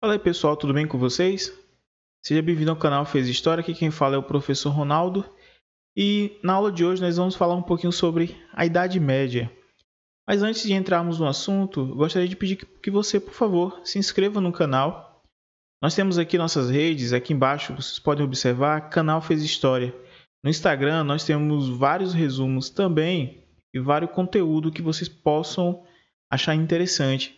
Fala aí pessoal, tudo bem com vocês? Seja bem-vindo ao canal Fez História, aqui quem fala é o professor Ronaldo. E na aula de hoje nós vamos falar um pouquinho sobre a Idade Média. Mas antes de entrarmos no assunto, gostaria de pedir que você, por favor, se inscreva no canal. Nós temos aqui nossas redes, aqui embaixo vocês podem observar, canal Fez História. No Instagram nós temos vários resumos também e vários conteúdo que vocês possam achar interessante.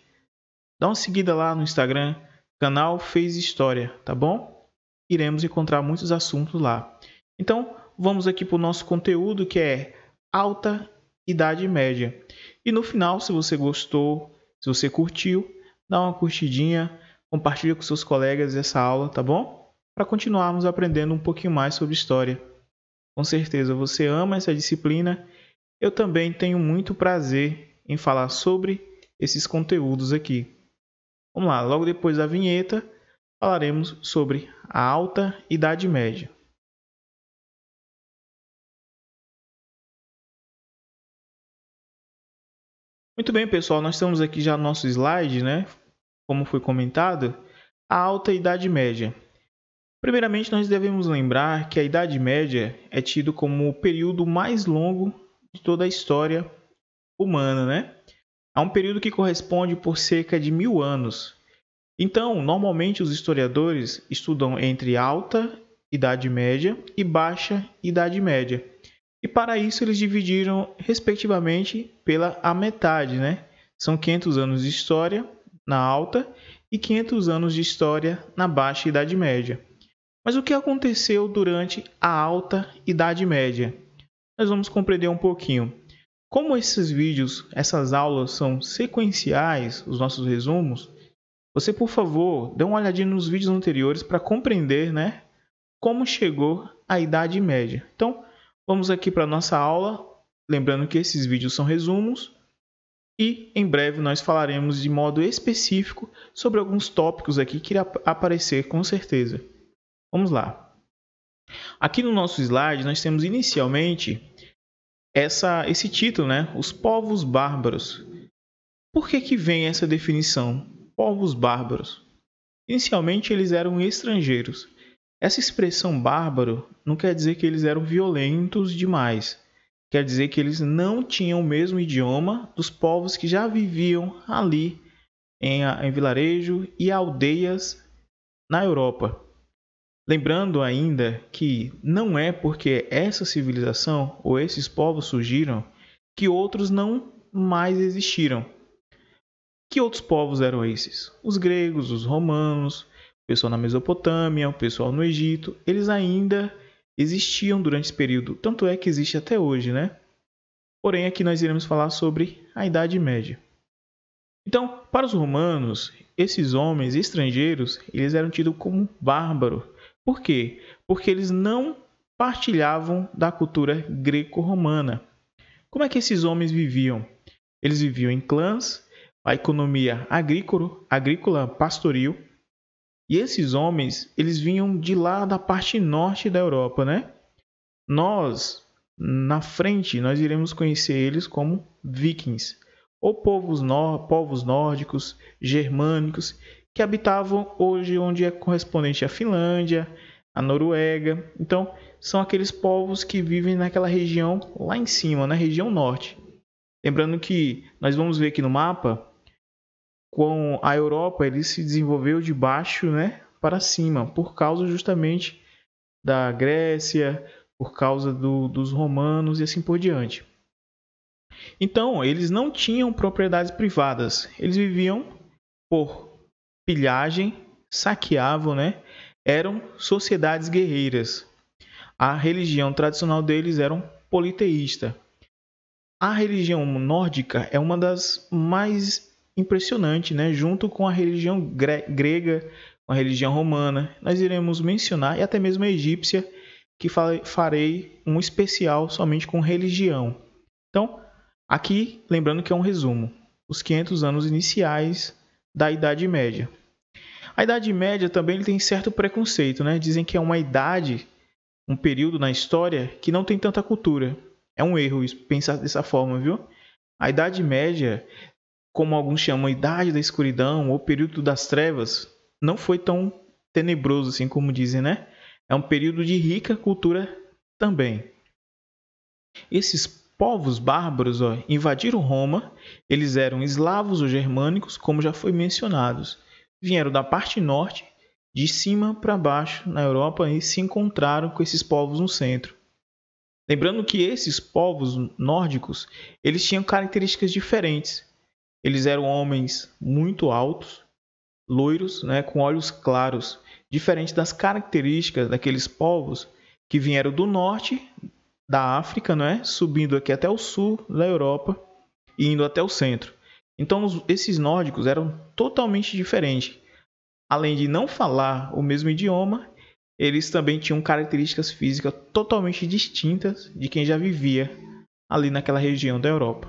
Dá uma seguida lá no Instagram, canal Fez História, tá bom? Iremos encontrar muitos assuntos lá. Então, vamos aqui para o nosso conteúdo que é Alta Idade Média. E no final, se você gostou, se você curtiu, dá uma curtidinha, compartilha com seus colegas essa aula, tá bom? Para continuarmos aprendendo um pouquinho mais sobre história. Com certeza você ama essa disciplina. Eu também tenho muito prazer em falar sobre esses conteúdos aqui. Vamos lá, logo depois da vinheta, falaremos sobre a Alta Idade Média. Muito bem, pessoal, nós estamos aqui já no nosso slide, né? Como foi comentado, a Alta Idade Média. Primeiramente, nós devemos lembrar que a Idade Média é tido como o período mais longo de toda a história humana, né? É um período que corresponde por cerca de 1000 anos. Então, normalmente os historiadores estudam entre Alta Idade Média e Baixa Idade Média. E para isso eles dividiram respectivamente pela a metade, né? São 500 anos de história na Alta e 500 anos de história na Baixa Idade Média. Mas o que aconteceu durante a Alta Idade Média? Nós vamos compreender um pouquinho. Como esses vídeos, essas aulas são sequenciais, os nossos resumos, você, por favor, dê uma olhadinha nos vídeos anteriores para compreender, né, como chegou a Idade Média. Então, vamos aqui para a nossa aula, lembrando que esses vídeos são resumos e em breve nós falaremos de modo específico sobre alguns tópicos aqui que irá aparecer com certeza. Vamos lá. Aqui no nosso slide nós temos inicialmente esse título, né, os povos bárbaros. Por que vem essa definição? Povos bárbaros. Inicialmente eles eram estrangeiros. Essa expressão bárbaro não quer dizer que eles eram violentos demais. Quer dizer que eles não tinham o mesmo idioma dos povos que já viviam ali em vilarejo e aldeias na Europa. Lembrando ainda que não é porque essa civilização ou esses povos surgiram que outros não mais existiram. Que outros povos eram esses? Os gregos, os romanos, o pessoal na Mesopotâmia, o pessoal no Egito, eles ainda existiam durante esse período, tanto é que existe até hoje, né? Porém, aqui nós iremos falar sobre a Idade Média. Então, para os romanos, esses homens estrangeiros, eles eram tidos como bárbaros. Por quê? Porque eles não partilhavam da cultura greco-romana. Como é que esses homens viviam? Eles viviam em clãs, a economia agrícola pastoril. E esses homens, eles vinham de lá da parte norte da Europa, né? Nós, na frente, nós iremos conhecer eles como vikings, ou povos nórdicos, germânicos, que habitavam hoje onde é correspondente à Finlândia, a Noruega. Então, são aqueles povos que vivem naquela região lá em cima, na região norte. Lembrando que nós vamos ver aqui no mapa, com a Europa ele se desenvolveu de baixo, né, para cima, por causa justamente da Grécia, por causa dos romanos e assim por diante. Então, eles não tinham propriedades privadas, eles viviam por pilhagem, saqueavam, né? Eram sociedades guerreiras. A religião tradicional deles era politeísta. A religião nórdica é uma das mais impressionantes, né? Junto com a religião grega, com a religião romana. Nós iremos mencionar, e até mesmo a egípcia, que farei um especial somente com religião. Então, aqui, lembrando que é um resumo, os 500 anos iniciais da Idade Média. A Idade Média também tem certo preconceito, né? Dizem que é uma idade, um período na história que não tem tanta cultura. É um erro pensar dessa forma, viu? A Idade Média, como alguns chamam Idade da Escuridão ou Período das Trevas, não foi tão tenebroso assim como dizem, né? É um período de rica cultura também. Esses povos bárbaros invadiram Roma, eles eram eslavos ou germânicos, como já foi mencionados. Vieram da parte norte, de cima para baixo na Europa e se encontraram com esses povos no centro. Lembrando que esses povos nórdicos, eles tinham características diferentes. Eles eram homens muito altos, loiros, né, com olhos claros, diferente das características daqueles povos que vieram do norte da África, né, subindo aqui até o sul da Europa e indo até o centro. Então, esses nórdicos eram totalmente diferentes. Além de não falar o mesmo idioma, eles também tinham características físicas totalmente distintas de quem já vivia ali naquela região da Europa.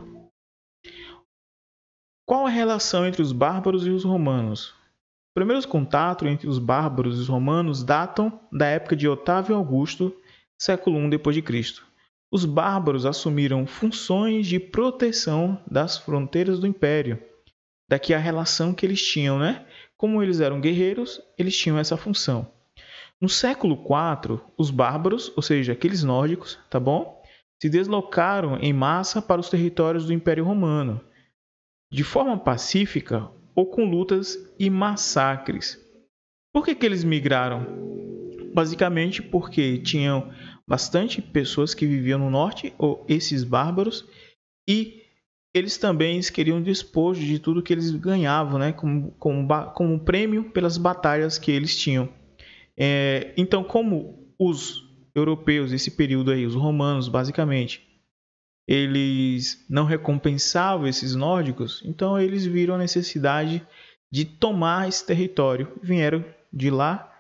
Qual a relação entre os bárbaros e os romanos? Os primeiros contatos entre os bárbaros e os romanos datam da época de Otávio Augusto, século I d.C. Os bárbaros assumiram funções de proteção das fronteiras do império. Daqui a relação que eles tinham, né? Como eles eram guerreiros, eles tinham essa função. No século IV, os bárbaros, ou seja, aqueles nórdicos, tá bom? Se deslocaram em massa para os territórios do Império Romano, de forma pacífica ou com lutas e massacres. Por que eles migraram? Basicamente porque tinham bastante pessoas que viviam no norte, ou esses bárbaros, e eles também queriam dispor de tudo que eles ganhavam, né, como prêmio pelas batalhas que eles tinham. Então, como os europeus, esse período aí, os romanos, basicamente, eles não recompensavam esses nórdicos, então eles viram a necessidade de tomar esse território, vieram de lá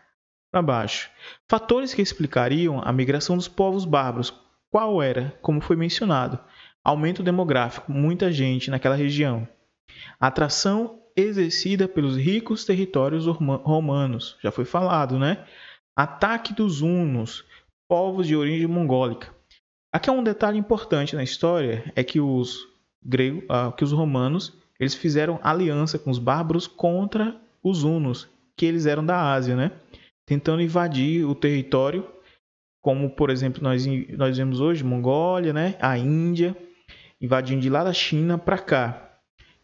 para baixo. Fatores que explicariam a migração dos povos bárbaros, qual era, como foi mencionado, aumento demográfico, muita gente naquela região, atração exercida pelos ricos territórios romanos, já foi falado, né? Ataque dos hunos, povos de origem mongólica. Aqui é um detalhe importante na história, é que os romanos, eles fizeram aliança com os bárbaros contra os hunos, que eles eram da Ásia, né? Tentando invadir o território, como por exemplo nós vemos hoje, Mongólia, né? A Índia, invadindo de lá da China para cá.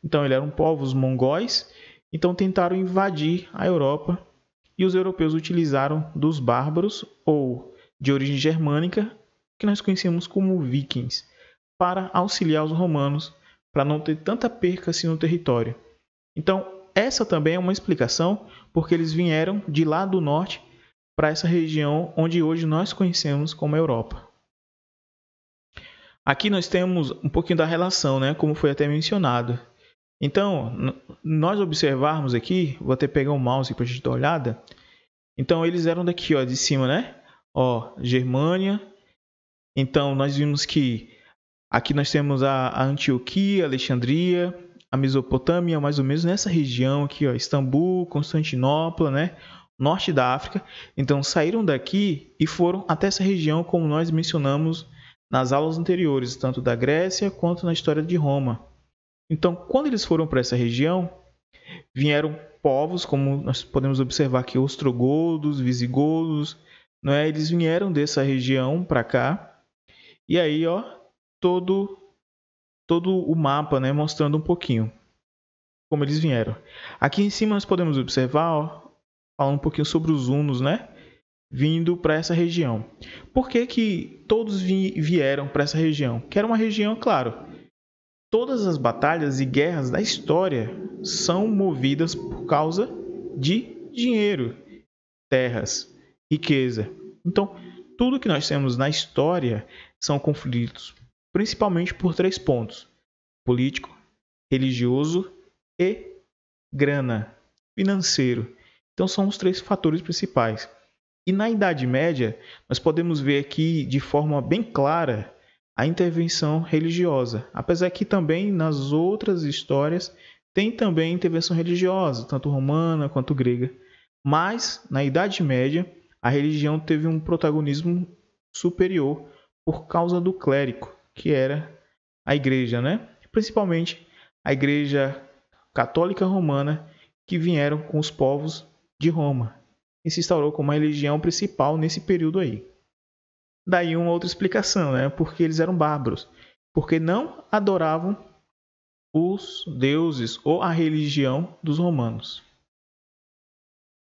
Então eles eram povos mongóis, então tentaram invadir a Europa e os europeus utilizaram dos bárbaros ou de origem germânica, que nós conhecemos como vikings, para auxiliar os romanos para não ter tanta perca assim no território. Então essa também é uma explicação porque eles vieram de lá do norte para essa região onde hoje nós conhecemos como Europa. Aqui nós temos um pouquinho da relação, né, como foi até mencionado. Então, nós observarmos aqui, vou até pegar o mouse para a gente dar uma olhada. Então, eles eram daqui, ó, de cima, né? Ó, Germânia. Então, nós vimos que aqui nós temos a Antioquia, Alexandria, a Mesopotâmia, mais ou menos nessa região aqui, ó, Istambul, Constantinopla, né? Norte da África. Então, saíram daqui e foram até essa região, como nós mencionamos nas aulas anteriores, tanto da Grécia quanto na história de Roma. Então, quando eles foram para essa região, vieram povos, como nós podemos observar aqui, ostrogodos, visigodos, não é? Eles vieram dessa região para cá. E aí, ó, todo o mapa, né, mostrando um pouquinho como eles vieram. Aqui em cima nós podemos observar, ó, falando um pouquinho sobre os hunos, né, vindo para essa região. Por que todos vieram para essa região? Que era uma região, claro, todas as batalhas e guerras da história são movidas por causa de dinheiro, terras, riqueza. Então, tudo que nós temos na história são conflitos, principalmente por 3 pontos: político, religioso e grana, financeiro. Então, são os 3 fatores principais. E na Idade Média, nós podemos ver aqui de forma bem clara a intervenção religiosa, apesar que também nas outras histórias tem também intervenção religiosa, tanto romana quanto grega. Mas na Idade Média a religião teve um protagonismo superior por causa do clérigo, que era a igreja, né? Principalmente a igreja católica romana, que vieram com os povos de Roma e se instaurou como a religião principal nesse período aí. Daí uma outra explicação, né? Porque eles eram bárbaros, porque não adoravam os deuses ou a religião dos romanos.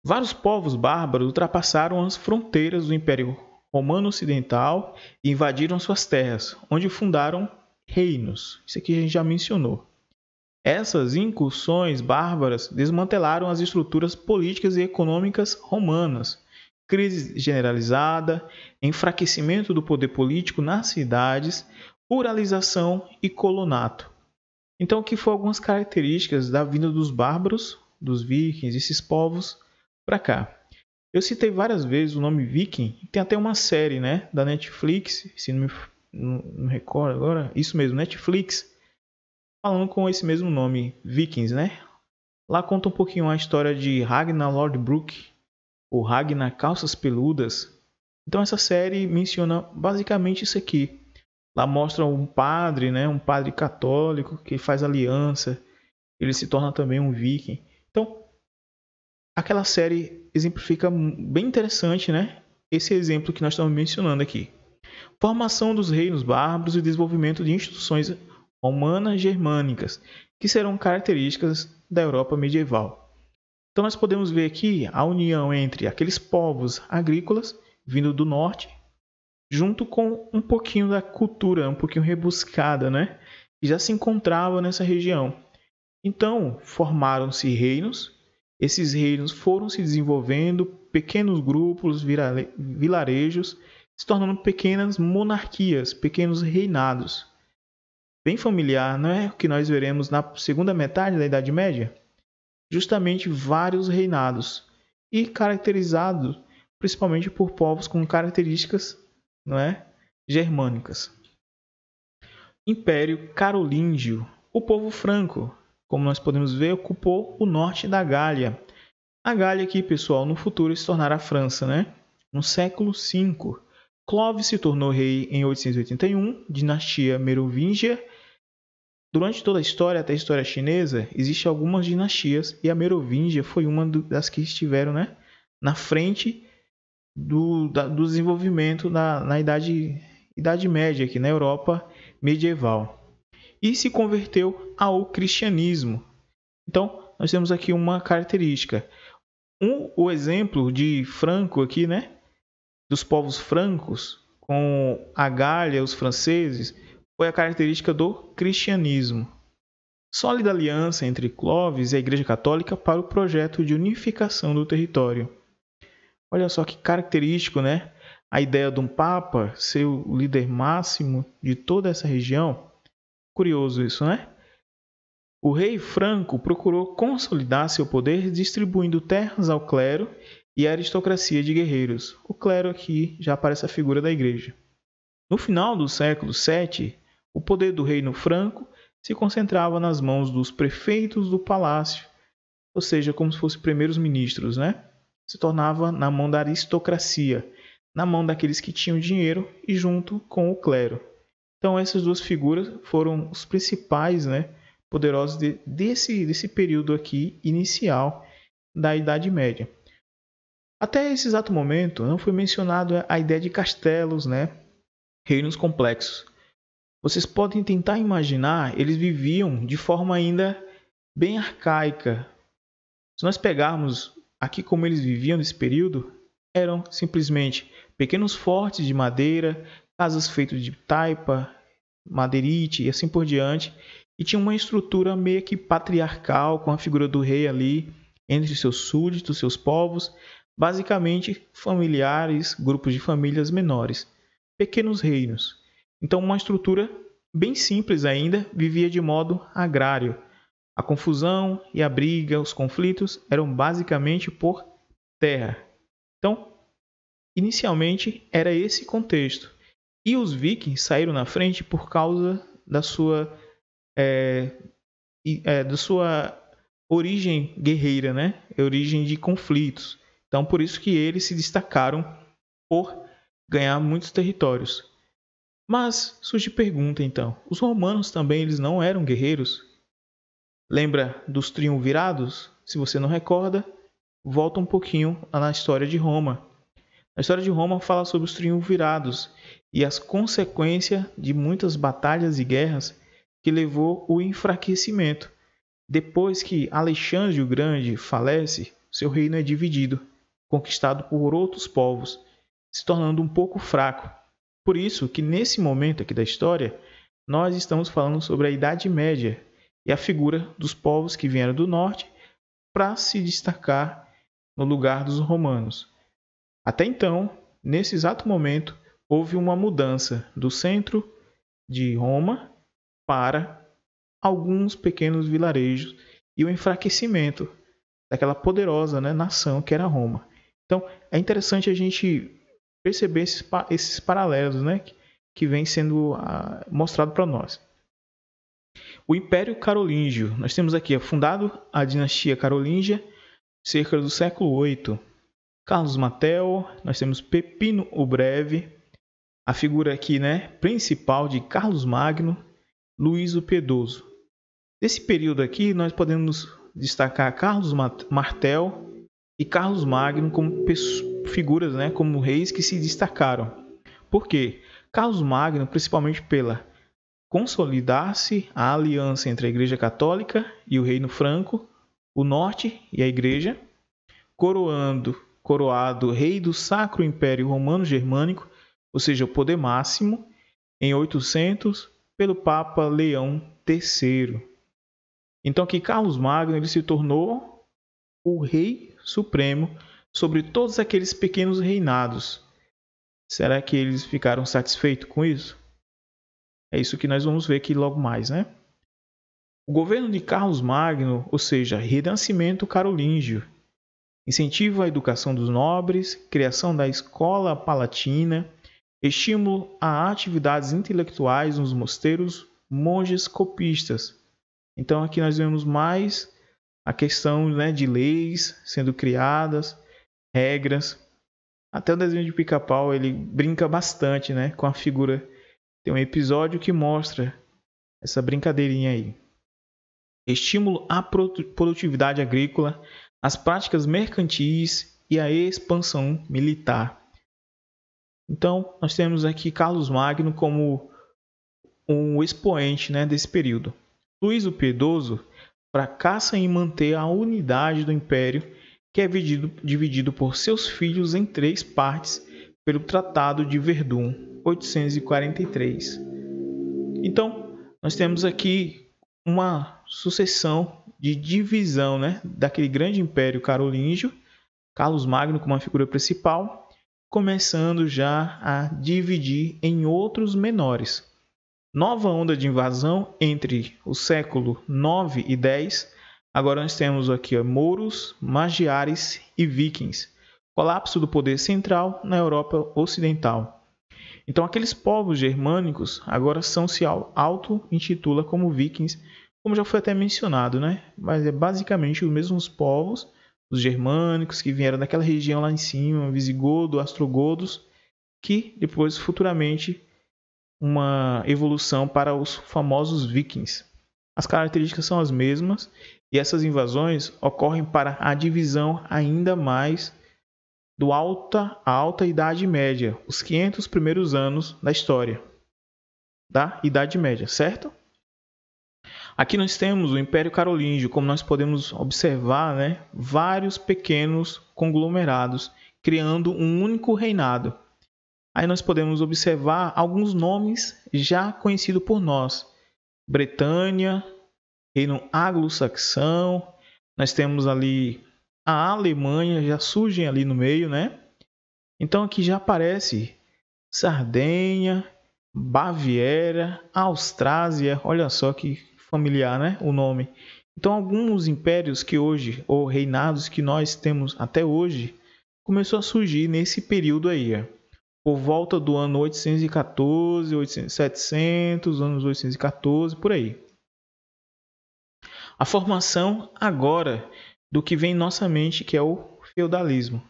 Vários povos bárbaros ultrapassaram as fronteiras do Império Romano Ocidental e invadiram suas terras, onde fundaram reinos. Isso aqui a gente já mencionou. Essas incursões bárbaras desmantelaram as estruturas políticas e econômicas romanas, crise generalizada, enfraquecimento do poder político nas cidades, ruralização e colonato. Então, aqui foram algumas características da vinda dos bárbaros, dos vikings, esses povos, para cá. Eu citei várias vezes o nome viking, tem até uma série, né, da Netflix, se não me recordo agora, isso mesmo, Netflix, falando com esse mesmo nome, Vikings, né? Lá conta um pouquinho a história de Ragnar Lodbrok, ou Ragnar Calças Peludas. Então essa série menciona basicamente isso aqui. Lá mostra um padre, né, um padre católico que faz aliança, ele se torna também um viking. Então, aquela série exemplifica bem interessante, né? Esse exemplo que nós estamos mencionando aqui. Formação dos reinos bárbaros e desenvolvimento de instituições romanas germânicas, que serão características da Europa medieval. Então nós podemos ver aqui a união entre aqueles povos agrícolas vindo do norte, junto com um pouquinho da cultura, um pouquinho rebuscada, né? Que já se encontrava nessa região. Então formaram-se reinos. Esses reinos foram se desenvolvendo, pequenos grupos, vilarejos, se tornando pequenas monarquias, pequenos reinados. Bem familiar, não é o que nós veremos na segunda metade da Idade Média? Justamente vários reinados, e caracterizados principalmente por povos com características, não é, germânicas. Império Carolíngio. O povo franco, como nós podemos ver, ocupou o norte da Gália. A Gália aqui, pessoal, no futuro se tornará a França, né? No século V. Clovis se tornou rei em 881, dinastia Merovingia. Durante toda a história, até a história chinesa, existem algumas dinastias e a Merovingia foi uma das que estiveram, né, na frente do desenvolvimento na Idade Média, aqui na Europa medieval. E se converteu ao cristianismo. Então, nós temos aqui uma característica. O exemplo de Franco aqui, né, dos povos francos, com a Gália, os franceses, foi a característica do cristianismo. Sólida aliança entre Clovis e a Igreja Católica para o projeto de unificação do território. Olha só que característico, né? A ideia de um Papa ser o líder máximo de toda essa região. Curioso isso, né? O rei Franco procurou consolidar seu poder distribuindo terras ao clero e à aristocracia de guerreiros. O clero aqui já aparece a figura da igreja. No final do século VII, o poder do reino franco se concentrava nas mãos dos prefeitos do palácio, ou seja, como se fossem primeiros ministros, né? Se tornava na mão da aristocracia, na mão daqueles que tinham dinheiro e junto com o clero. Então essas duas figuras foram os principais, né, poderosos desse período aqui inicial da Idade Média. Até esse exato momento não foi mencionado a ideia de castelos, né, reinos complexos. Vocês podem tentar imaginar, eles viviam de forma ainda bem arcaica. Se nós pegarmos aqui como eles viviam nesse período, eram simplesmente pequenos fortes de madeira, casas feitas de taipa, madeirite e assim por diante, e tinha uma estrutura meio que patriarcal, com a figura do rei ali, entre seus súditos, seus povos, basicamente familiares, grupos de famílias menores, pequenos reinos. Então uma estrutura bem simples ainda, vivia de modo agrário. A confusão e a briga, os conflitos eram basicamente por terra. Então, inicialmente era esse contexto. E os vikings saíram na frente por causa da sua origem guerreira, né? Origem de conflitos. Então, por isso que eles se destacaram por ganhar muitos territórios. Mas surge pergunta então, os romanos também eles não eram guerreiros? Lembra dos triunvirados? Se você não recorda, volta um pouquinho na história de Roma. A história de Roma fala sobre os triunvirados e as consequências de muitas batalhas e guerras que levou ao enfraquecimento. Depois que Alexandre o Grande falece, seu reino é dividido, conquistado por outros povos, se tornando um pouco fraco. Por isso que nesse momento aqui da história, nós estamos falando sobre a Idade Média e a figura dos povos que vieram do norte para se destacar no lugar dos romanos. Até então, nesse exato momento, houve uma mudança do centro de Roma para alguns pequenos vilarejos e o enfraquecimento daquela poderosa, nação que era Roma. Então, é interessante a gente perceber esses paralelos, que vem sendo mostrado para nós. O Império Carolíngio. Nós temos aqui fundado a dinastia carolíngia cerca do século VIII. Carlos Martel, nós temos Pepino o Breve, a figura aqui, principal de Carlos Magno, Luís o Piedoso. Desse período aqui, nós podemos destacar Carlos Martel e Carlos Magno como figuras, como reis que se destacaram. Por quê? Carlos Magno, principalmente pela consolidar-se a aliança entre a Igreja Católica e o Reino Franco, o Norte e a Igreja, coroado rei do Sacro Império Romano Germânico, ou seja, o poder máximo, em 800, pelo Papa Leão III. Então aqui Carlos Magno ele se tornou o rei supremo sobre todos aqueles pequenos reinados. Será que eles ficaram satisfeitos com isso? É isso que nós vamos ver aqui logo mais, O governo de Carlos Magno, ou seja, renascimento carolíngio, incentivo à educação dos nobres, criação da escola palatina, estímulo a atividades intelectuais nos mosteiros, monges copistas. Então aqui nós vemos mais a questão de leis sendo criadas, regras. Até o desenho de Pica-Pau ele brinca bastante com a figura. Tem um episódio que mostra essa brincadeirinha aí. Estímulo à produtividade agrícola, as práticas mercantis e a expansão militar. Então, nós temos aqui Carlos Magno como um expoente desse período. Luís o Piedoso fracassa em manter a unidade do Império, que é dividido por seus filhos em 3 partes pelo Tratado de Verdun, 843. Então, nós temos aqui uma sucessão de divisão daquele grande Império Carolíngio, Carlos Magno como a figura principal, começando já a dividir em outros menores. Nova onda de invasão entre o século 9 e 10. Agora nós temos aqui mouros, magiares e vikings. Colapso do poder central na Europa Ocidental. Então aqueles povos germânicos agora se auto-intitulam como vikings, como já foi até mencionado, Mas é basicamente os mesmos povos, os germânicos que vieram daquela região lá em cima, visigodo, ostrogodos, que depois futuramente uma evolução para os famosos vikings. As características são as mesmas e essas invasões ocorrem para a divisão ainda mais a alta Idade Média, os 500 primeiros anos da história da Idade Média, certo? Aqui nós temos o Império Carolíngio, como nós podemos observar, vários pequenos conglomerados, criando um único reinado. Aí nós podemos observar alguns nomes já conhecidos por nós. Bretanha, Reino Anglo-Saxão, nós temos ali a Alemanha, já surgem ali no meio, Então aqui já aparece Sardenha, Baviera, Austrásia, olha só que familiar, o nome. Então alguns impérios que hoje, ou reinados que nós temos até hoje, começou a surgir nesse período aí, por volta do ano 814, 700, anos 814, por aí. A formação agora do que vem em nossa mente, que é o feudalismo.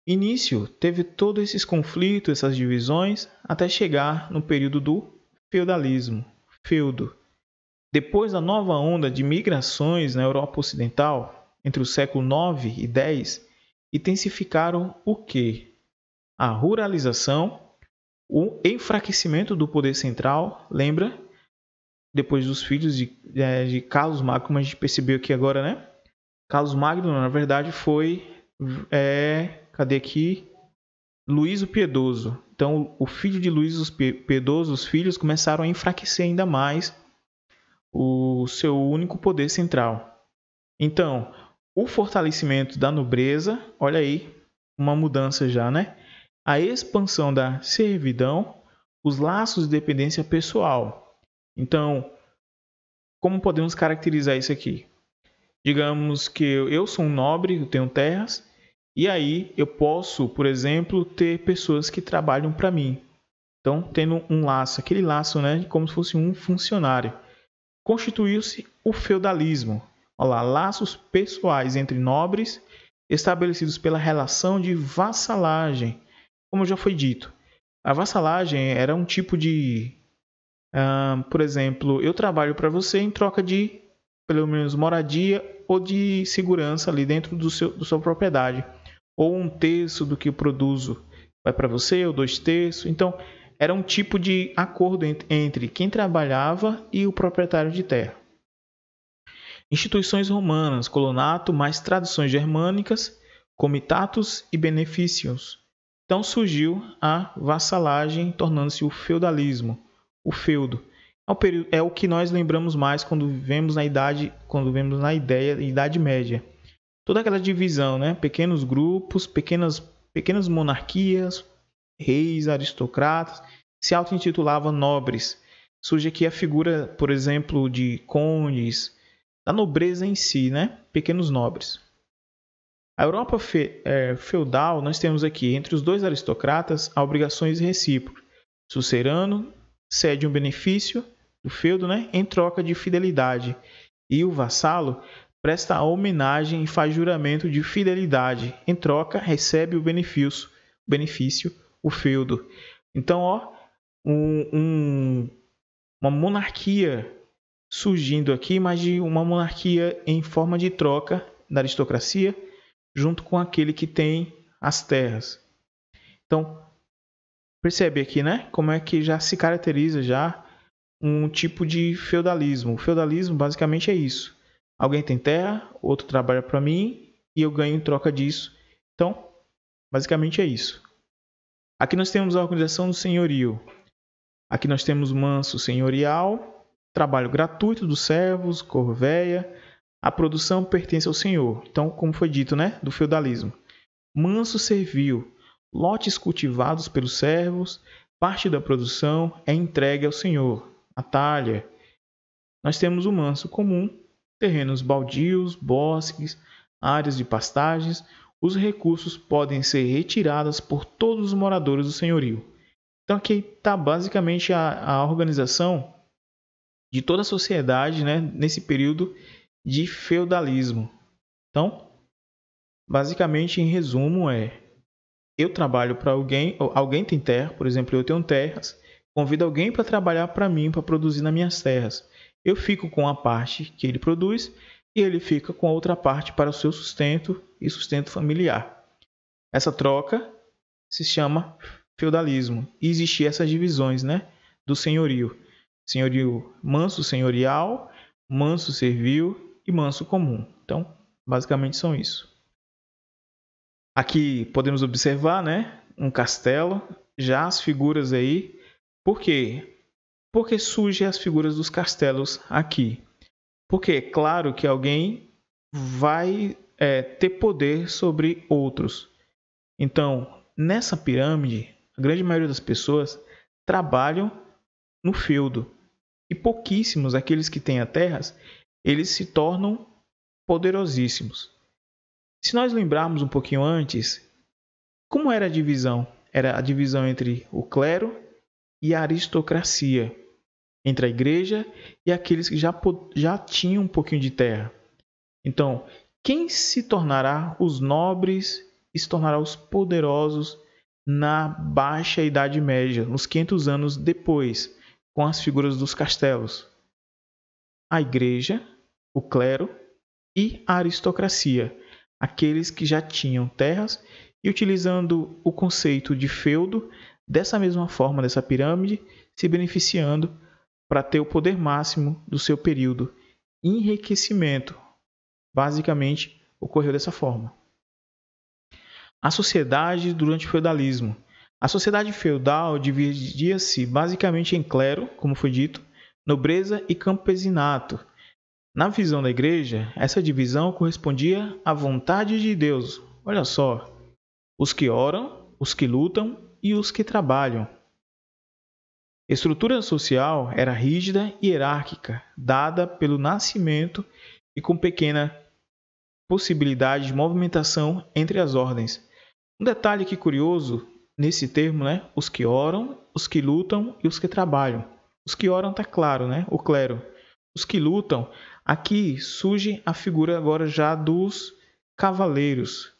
Início teve todos esses conflitos, essas divisões, até chegar no período do feudalismo, feudo. Depois da nova onda de migrações na Europa Ocidental, entre o século 9 e 10, intensificaram o quê? A ruralização, o enfraquecimento do poder central, lembra? Depois dos filhos de Carlos Magno, como a gente percebeu aqui agora, né? Carlos Magno, na verdade, foi... cadê aqui? Luís o Piedoso. Então, o filho de Luís o Piedoso, os filhos começaram a enfraquecer ainda mais o seu único poder central. Então, o fortalecimento da nobreza, olha aí, uma mudança já, né? A expansão da servidão, os laços de dependência pessoal. Então, como podemos caracterizar isso aqui? Digamos que eu sou um nobre, eu tenho terras, e aí eu posso, por exemplo, ter pessoas que trabalham para mim. Então, tendo um laço, aquele laço, né, como se fosse um funcionário. Constituiu-se o feudalismo. Olha lá, laços pessoais entre nobres estabelecidos pela relação de vassalagem. Como já foi dito, a vassalagem era um tipo de... por exemplo, eu trabalho para você em troca de, pelo menos, moradia ou de segurança ali dentro da sua propriedade. Ou 1/3 do que eu produzo vai para você, ou 2/3. Então, era um tipo de acordo entre quem trabalhava e o proprietário de terra. Instituições romanas, colonato, mais tradições germânicas, comitatus e benefícios. Então surgiu a vassalagem, tornando-se o feudalismo, o feudo. É o que nós lembramos mais quando vemos na ideia da Idade Média. Toda aquela divisão, né? Pequenos grupos, pequenas monarquias, reis, aristocratas, se auto-intitulavam nobres. Surge aqui a figura, por exemplo, de condes, da nobreza em si, né? Pequenos nobres. A Europa feudal, nós temos aqui, entre os dois aristocratas, há obrigações recíprocas. O sucerano cede um benefício do feudo, né? Em troca de fidelidade. E o vassalo presta a homenagem e faz juramento de fidelidade. Em troca, recebe o benefício, o feudo. Então, ó, uma monarquia surgindo aqui, mas de uma monarquia em forma de troca da aristocracia, junto com aquele que tem as terras. Então, percebe aqui, né? Como é que já se caracteriza já um tipo de feudalismo. O feudalismo basicamente é isso. Alguém tem terra, outro trabalha para mim e eu ganho em troca disso. Então, basicamente é isso. Aqui nós temos a organização do senhorio. Aqui nós temos o manso senhorial, trabalho gratuito dos servos, corveia. A produção pertence ao senhor. Então, como foi dito, né, do feudalismo. Manso servil, lotes cultivados pelos servos, parte da produção é entregue ao senhor. A talha. Nós temos o manso comum, terrenos baldios, bosques, áreas de pastagens. Os recursos podem ser retirados por todos os moradores do senhorio. Então aqui está basicamente a organização de toda a sociedade, né, nesse período de feudalismo. Então, basicamente, em resumo, eu trabalho para alguém tem terra, por exemplo, eu tenho terras, convido alguém para trabalhar para mim, para produzir nas minhas terras. Eu fico com a parte que ele produz e ele fica com a outra parte para o seu sustento e sustento familiar. Essa troca se chama feudalismo. E existiam essas divisões, né, do senhorio. Senhorio manso senhorial, manso servil e manso comum. Então, basicamente são isso. Aqui podemos observar, né, um castelo, já as figuras aí. Por quê? Porque surgem as figuras dos castelos aqui. Porque é claro que alguém vai ter poder sobre outros. Então, nessa pirâmide, a grande maioria das pessoas trabalham no feudo. E pouquíssimos, aqueles que têm as terras, eles se tornam poderosíssimos. Se nós lembrarmos um pouquinho antes, como era a divisão? Era a divisão entre o clero e a aristocracia, entre a igreja e aqueles que já tinham um pouquinho de terra. Então, quem se tornará os nobres e se tornará os poderosos na Baixa Idade Média, nos 500 anos depois, com as figuras dos castelos? A igreja, o clero e a aristocracia, aqueles que já tinham terras e utilizando o conceito de feudo, dessa mesma forma, dessa pirâmide, se beneficiando para ter o poder máximo do seu período. Enriquecimento, basicamente, ocorreu dessa forma. A sociedade durante o feudalismo. A sociedade feudal dividia-se basicamente em clero, como foi dito, nobreza e campesinato. Na visão da igreja, essa divisão correspondia à vontade de Deus. Olha só, os que oram, os que lutam e os que trabalham. A estrutura social era rígida e hierárquica, dada pelo nascimento e com pequena possibilidade de movimentação entre as ordens. Um detalhe aqui curioso nesse termo, né? Os que oram, os que lutam e os que trabalham. Os que oram está claro, né? O clero. Os que lutam, aqui surge a figura agora já dos cavaleiros.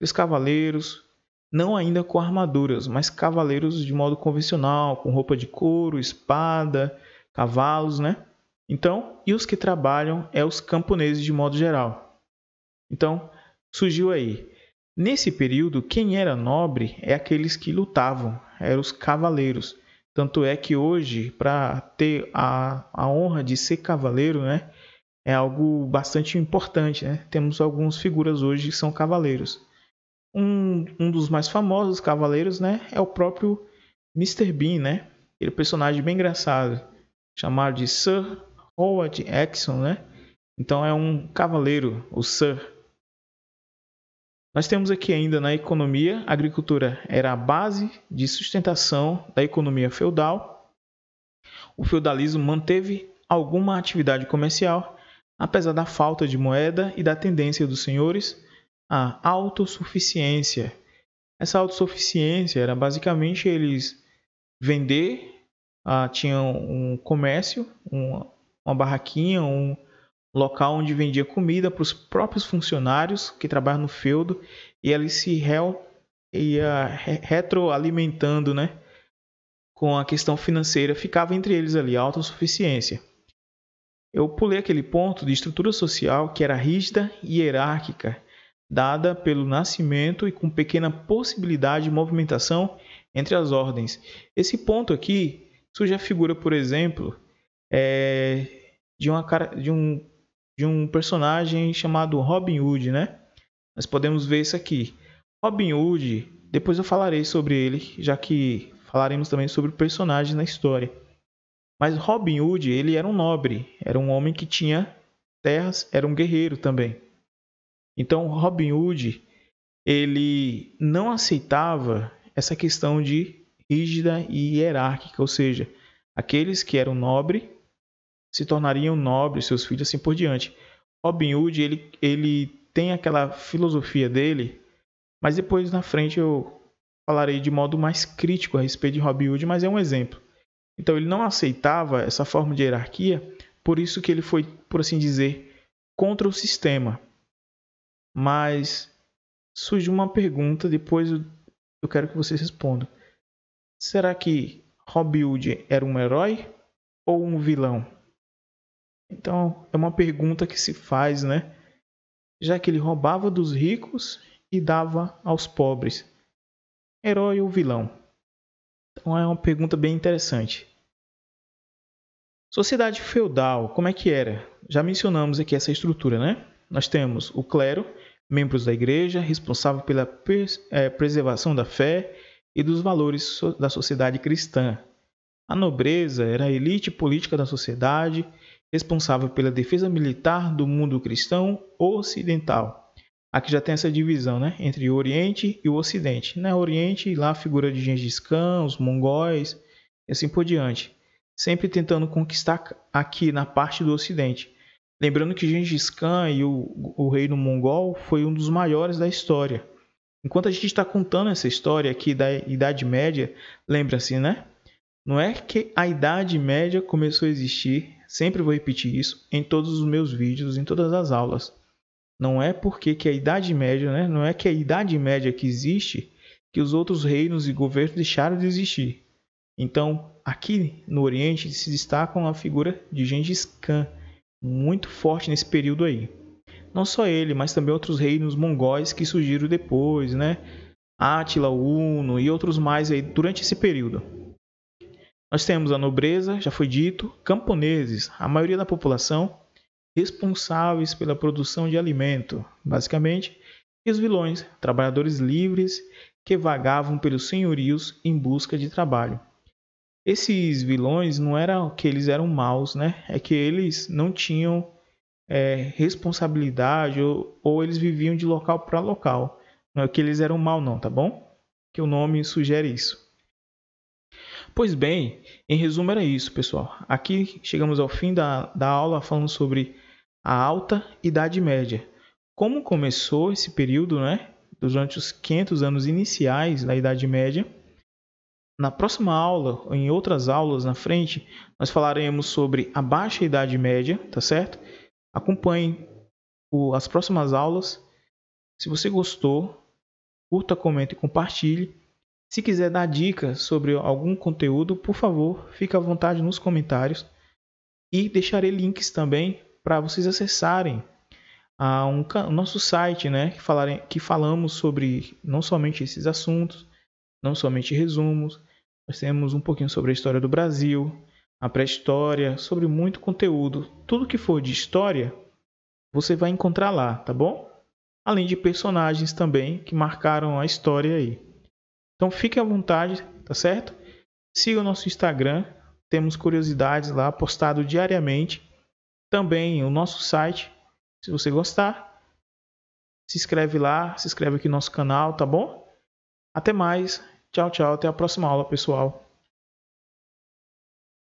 Os cavaleiros, não ainda com armaduras, mas cavaleiros de modo convencional, com roupa de couro, espada, cavalos, né? Então, e os que trabalham é os camponeses de modo geral. Então, surgiu aí. Nesse período, quem era nobre é aqueles que lutavam, eram os cavaleiros. Tanto é que hoje, para ter a honra de ser cavaleiro, né, é algo bastante importante, né? Temos algumas figuras hoje que são cavaleiros. Um dos mais famosos cavaleiros, né, é o próprio Mr. Bean, né? Ele é um personagem bem engraçado, chamado de Sir Howard Exxon, né? Então é um cavaleiro, o Sir. Nós temos aqui ainda na economia, a agricultura era a base de sustentação da economia feudal. O feudalismo manteve alguma atividade comercial, apesar da falta de moeda e da tendência dos senhores à autossuficiência. Essa autossuficiência era basicamente eles vender, tinham um comércio, uma barraquinha, um local onde vendia comida para os próprios funcionários que trabalham no feudo e eles se retroalimentando, né, com a questão financeira, ficava entre eles ali a autossuficiência. Eu pulei aquele ponto de estrutura social que era rígida e hierárquica, dada pelo nascimento e com pequena possibilidade de movimentação entre as ordens. Esse ponto aqui surge a figura, por exemplo, de um personagem chamado Robin Hood, né? Nós podemos ver isso aqui. Robin Hood, depois eu falarei sobre ele, já que falaremos também sobre personagens na história. Mas Robin Hood, ele era um nobre, era um homem que tinha terras, era um guerreiro também. Então Robin Hood, ele não aceitava essa questão de rígida e hierárquica, ou seja, aqueles que eram nobres se tornariam nobres, seus filhos assim por diante. Robin Hood, ele tem aquela filosofia dele, mas depois na frente eu falarei de modo mais crítico a respeito de Robin Hood, mas é um exemplo. Então ele não aceitava essa forma de hierarquia, por isso que ele foi, por assim dizer, contra o sistema. Mas surge uma pergunta, depois eu quero que vocês respondam. Será que Robin Hood era um herói ou um vilão? Então, é uma pergunta que se faz, né? Já que ele roubava dos ricos e dava aos pobres. Herói ou vilão? Então, é uma pergunta bem interessante. Sociedade feudal, como é que era? Já mencionamos aqui essa estrutura, né? Nós temos o clero, membros da igreja, responsável pela preservação da fé e dos valores da sociedade cristã. A nobreza era a elite política da sociedade, responsável pela defesa militar do mundo cristão ocidental. Aqui já tem essa divisão, né, entre o Oriente e o Ocidente. No Oriente, lá a figura de Gengis Khan, os mongóis e assim por diante. Sempre tentando conquistar aqui na parte do Ocidente. Lembrando que Gengis Khan e o reino mongol foi um dos maiores da história. Enquanto a gente está contando essa história aqui da Idade Média, lembra-se, né? Não é que a Idade Média começou a existir, sempre vou repetir isso, em todos os meus vídeos, em todas as aulas. Não é porque que a Idade Média, né? Não é que a Idade Média que existe, que os outros reinos e governos deixaram de existir. Então, aqui no Oriente se destaca a figura de Gengis Khan, muito forte nesse período aí. Não só ele, mas também outros reinos mongóis que surgiram depois, né? Átila, Huno e outros mais aí durante esse período. Nós temos a nobreza, já foi dito, camponeses, a maioria da população responsáveis pela produção de alimento, basicamente, e os vilões, trabalhadores livres que vagavam pelos senhorios em busca de trabalho. Esses vilões não eram que eles eram maus, né? É que eles não tinham responsabilidade ou eles viviam de local para local. Não é que eles eram maus não, tá bom? Que o nome sugere isso. Pois bem, em resumo era isso, pessoal. Aqui chegamos ao fim da aula falando sobre a Alta Idade Média. Como começou esse período, né? Durante os 500 anos iniciais da Idade Média. Na próxima aula, ou em outras aulas na frente, nós falaremos sobre a Baixa Idade Média, tá certo? Acompanhe as próximas aulas. Se você gostou, curta, comente e compartilhe. Se quiser dar dicas sobre algum conteúdo, por favor, fique à vontade nos comentários. E deixarei links também para vocês acessarem o nosso site, né? Que falamos sobre não somente esses assuntos, não somente resumos. Nós temos um pouquinho sobre a história do Brasil, a pré-história, sobre muito conteúdo. Tudo que for de história, você vai encontrar lá, tá bom? Além de personagens também que marcaram a história aí. Então fique à vontade, tá certo? Siga o nosso Instagram, temos curiosidades lá postado diariamente. Também o nosso site, se você gostar, se inscreve lá, se inscreve aqui no nosso canal, tá bom? Até mais, tchau, tchau, até a próxima aula, pessoal.